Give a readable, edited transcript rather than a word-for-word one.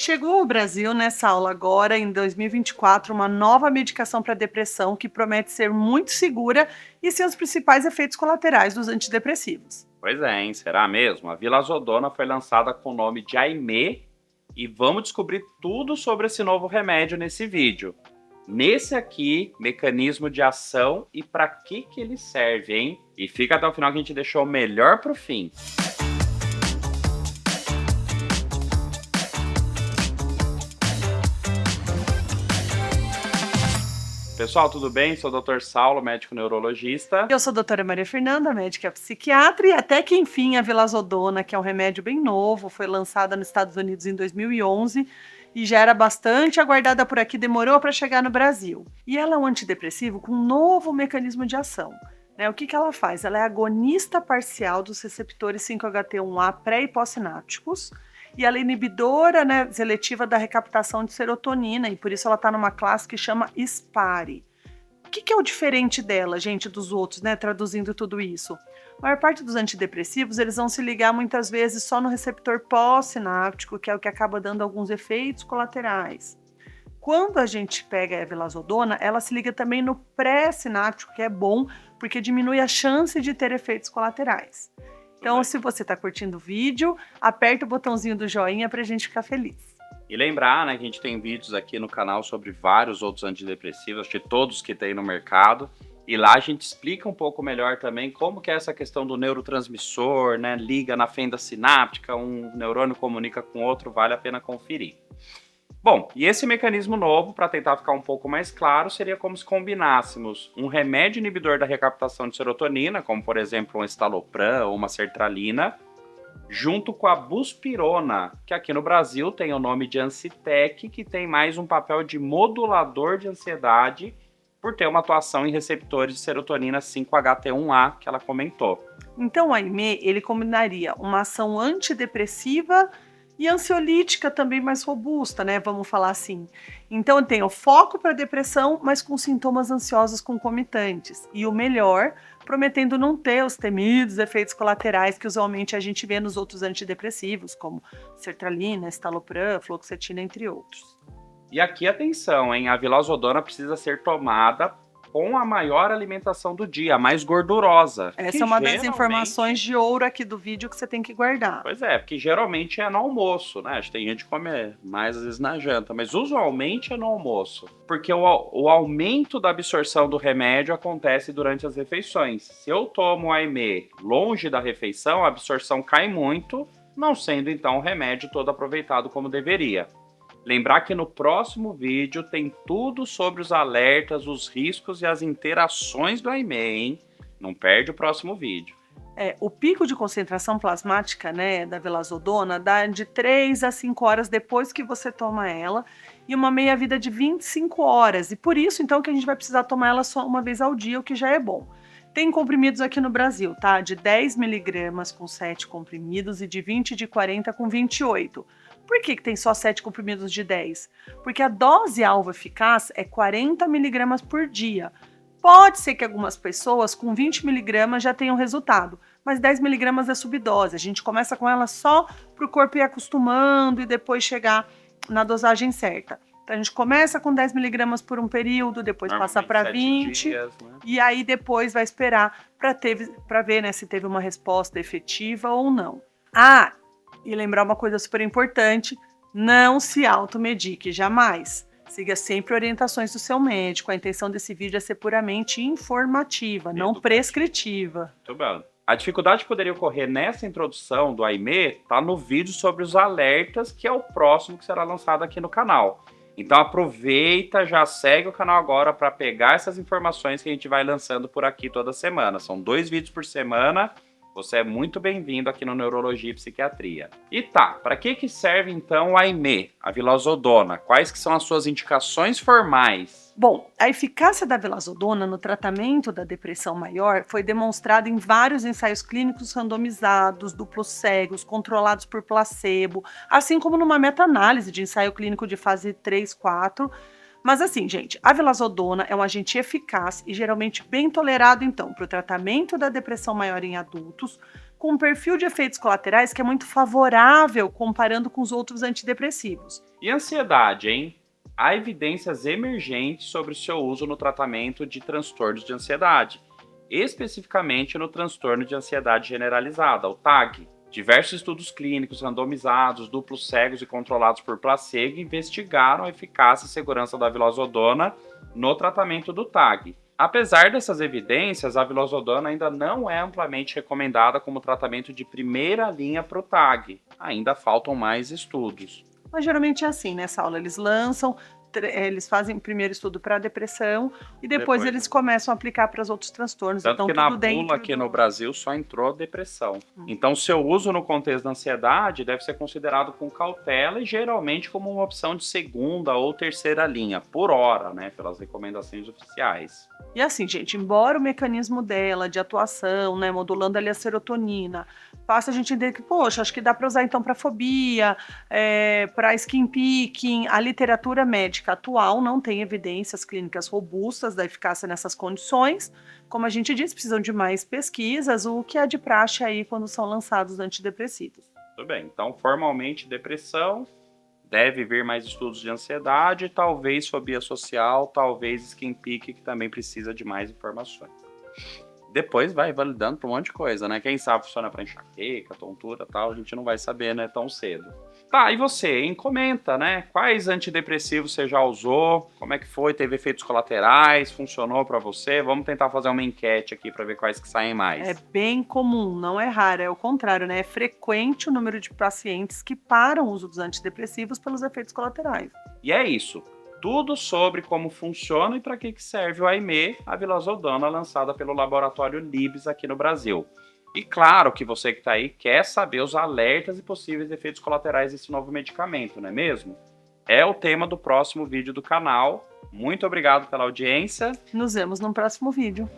Chegou ao Brasil nessa aula agora, em 2024, uma nova medicação para depressão que promete ser muito segura e sem os principais efeitos colaterais dos antidepressivos. Pois é, hein? Será mesmo? A Vilazodona foi lançada com o nome de Aimee e vamos descobrir tudo sobre esse novo remédio nesse vídeo. Nesse aqui, mecanismo de ação e para que ele serve, hein? E fica até o final que a gente deixou o melhor pro fim. Pessoal, tudo bem? Sou o Dr. Saulo, médico neurologista. Eu sou a doutora Maria Fernanda, médica psiquiatra, e até que enfim a Vilazodona, que é um remédio bem novo, foi lançada nos Estados Unidos em 2011 e já era bastante aguardada por aqui, demorou para chegar no Brasil. E ela é um antidepressivo com um novo mecanismo de ação. O que ela faz? Ela é agonista parcial dos receptores 5-HT1A pré e pós-sinápticos, e ela é inibidora, seletiva da recaptação de serotonina, e por isso ela está numa classe que chama SPARE. O que é o diferente dela, gente, dos outros, traduzindo tudo isso? A maior parte dos antidepressivos, eles vão se ligar muitas vezes só no receptor pós-sináptico, que é o que acaba dando alguns efeitos colaterais. Quando a gente pega a Vilazodona, ela se liga também no pré-sináptico, que é bom, porque diminui a chance de ter efeitos colaterais. Então, se você está curtindo o vídeo, aperta o botãozinho do joinha para a gente ficar feliz. E lembrar, que a gente tem vídeos aqui no canal sobre vários outros antidepressivos, de todos que tem no mercado. E lá a gente explica um pouco melhor também como que é essa questão do neurotransmissor, liga na fenda sináptica, um neurônio comunica com outro, vale a pena conferir. Bom, e esse mecanismo novo, para tentar ficar um pouco mais claro, seria como se combinássemos um remédio inibidor da recaptação de serotonina, como por exemplo um estalopram ou uma sertralina, junto com a buspirona, que aqui no Brasil tem o nome de Ancitec, que tem mais um papel de modulador de ansiedade, por ter uma atuação em receptores de serotonina 5-HT1A, que ela comentou. Então o Aimee, ele combinaria uma ação antidepressiva e ansiolítica também mais robusta, vamos falar assim. Então tem o foco para depressão, mas com sintomas ansiosos concomitantes. E o melhor, prometendo não ter os temidos efeitos colaterais que usualmente a gente vê nos outros antidepressivos, como sertralina, estalopram, fluoxetina, entre outros. E aqui atenção, hein? A Vilazodona precisa ser tomada com a maior alimentação do dia, a mais gordurosa. Essa é uma das informações de ouro aqui do vídeo que você tem que guardar. Pois é, porque geralmente é no almoço, Acho que tem gente que come mais às vezes na janta, mas usualmente é no almoço. Porque o aumento da absorção do remédio acontece durante as refeições. Se eu tomo o Aimee longe da refeição, a absorção cai muito, não sendo então o remédio todo aproveitado como deveria. Lembrar que no próximo vídeo tem tudo sobre os alertas, os riscos e as interações do Aimee, hein? Não perde o próximo vídeo. O pico de concentração plasmática, da Vilazodona dá de 3 a 5 horas depois que você toma ela e uma meia-vida de 25 horas. E por isso, então, que a gente vai precisar tomar ela só uma vez ao dia, o que já é bom. Tem comprimidos aqui no Brasil, tá? De 10 miligramas com 7 comprimidos e de 20 de 40 com 28. Por que tem só 7 comprimidos de 10? Porque a dose alvo eficaz é 40 miligramas por dia. Pode ser que algumas pessoas com 20 miligramas já tenham resultado, mas 10 miligramas é subdose. A gente começa com ela só para o corpo ir acostumando e depois chegar na dosagem certa. Então a gente começa com 10 miligramas por um período, depois passa para 20 dias, e aí depois vai esperar para ver se teve uma resposta efetiva ou não. E lembrar uma coisa super importante, não se automedique jamais. Siga sempre orientações do seu médico. A intenção desse vídeo é ser puramente informativa, não prescritiva. Muito bem. A dificuldade que poderia ocorrer nessa introdução do Aimee está no vídeo sobre os alertas, que é o próximo que será lançado aqui no canal. Então aproveita, já segue o canal agora para pegar essas informações que a gente vai lançando por aqui toda semana. São 2 vídeos por semana. Você é muito bem-vindo aqui no Neurologia e Psiquiatria. E para que serve então o Aimee, a Vilazodona? Quais que são as suas indicações formais? Bom, a eficácia da Vilazodona no tratamento da depressão maior foi demonstrada em vários ensaios clínicos randomizados, duplos cegos, controlados por placebo, assim como numa meta-análise de ensaio clínico de fase 3, 4, Mas assim, gente, a Vilazodona é um agente eficaz e geralmente bem tolerado, então, para o tratamento da depressão maior em adultos, com um perfil de efeitos colaterais que é muito favorável comparando com os outros antidepressivos. E ansiedade, hein? Há evidências emergentes sobre o seu uso no tratamento de transtornos de ansiedade, especificamente no transtorno de ansiedade generalizada, o TAG. Diversos estudos clínicos randomizados, duplos cegos e controlados por placebo investigaram a eficácia e segurança da vilazodona no tratamento do TAG. Apesar dessas evidências, a vilazodona ainda não é amplamente recomendada como tratamento de primeira linha para o TAG. Ainda faltam mais estudos. Mas geralmente é assim, né, Saulo? Eles fazem o primeiro estudo para a depressão e depois eles começam a aplicar para os outros transtornos. Tanto então, que na bula aqui no Brasil só entrou depressão. Então, seu uso no contexto da ansiedade deve ser considerado com cautela e geralmente como uma opção de segunda ou terceira linha, por hora, né, pelas recomendações oficiais. E assim, gente, embora o mecanismo dela de atuação, né, modulando ali a serotonina, faça a gente entender que, poxa, acho que dá para usar então para fobia, para skin picking, a literatura médica atual não tem evidências clínicas robustas da eficácia nessas condições. Como a gente disse, precisam de mais pesquisas, o que é de praxe aí quando são lançados antidepressivos. Tudo bem, então formalmente depressão, deve vir mais estudos de ansiedade, talvez fobia social, talvez skin pick, que também precisa de mais informações. Depois vai validando para um monte de coisa, né? Quem sabe funciona para enxaqueca, tontura e tal, a gente não vai saber, né, tão cedo. Tá, e você, hein? Comenta, né? Quais antidepressivos você já usou? Como é que foi? Teve efeitos colaterais? Funcionou para você? Vamos tentar fazer uma enquete aqui para ver quais que saem mais. É bem comum, não é raro, é o contrário, né? É frequente o número de pacientes que param o uso dos antidepressivos pelos efeitos colaterais. E é isso. Tudo sobre como funciona e para que serve o AIME, a vilazodona lançada pelo laboratório Libs aqui no Brasil. E claro que você que está aí quer saber os alertas e possíveis efeitos colaterais desse novo medicamento, não é mesmo? É o tema do próximo vídeo do canal. Muito obrigado pela audiência. Nos vemos no próximo vídeo.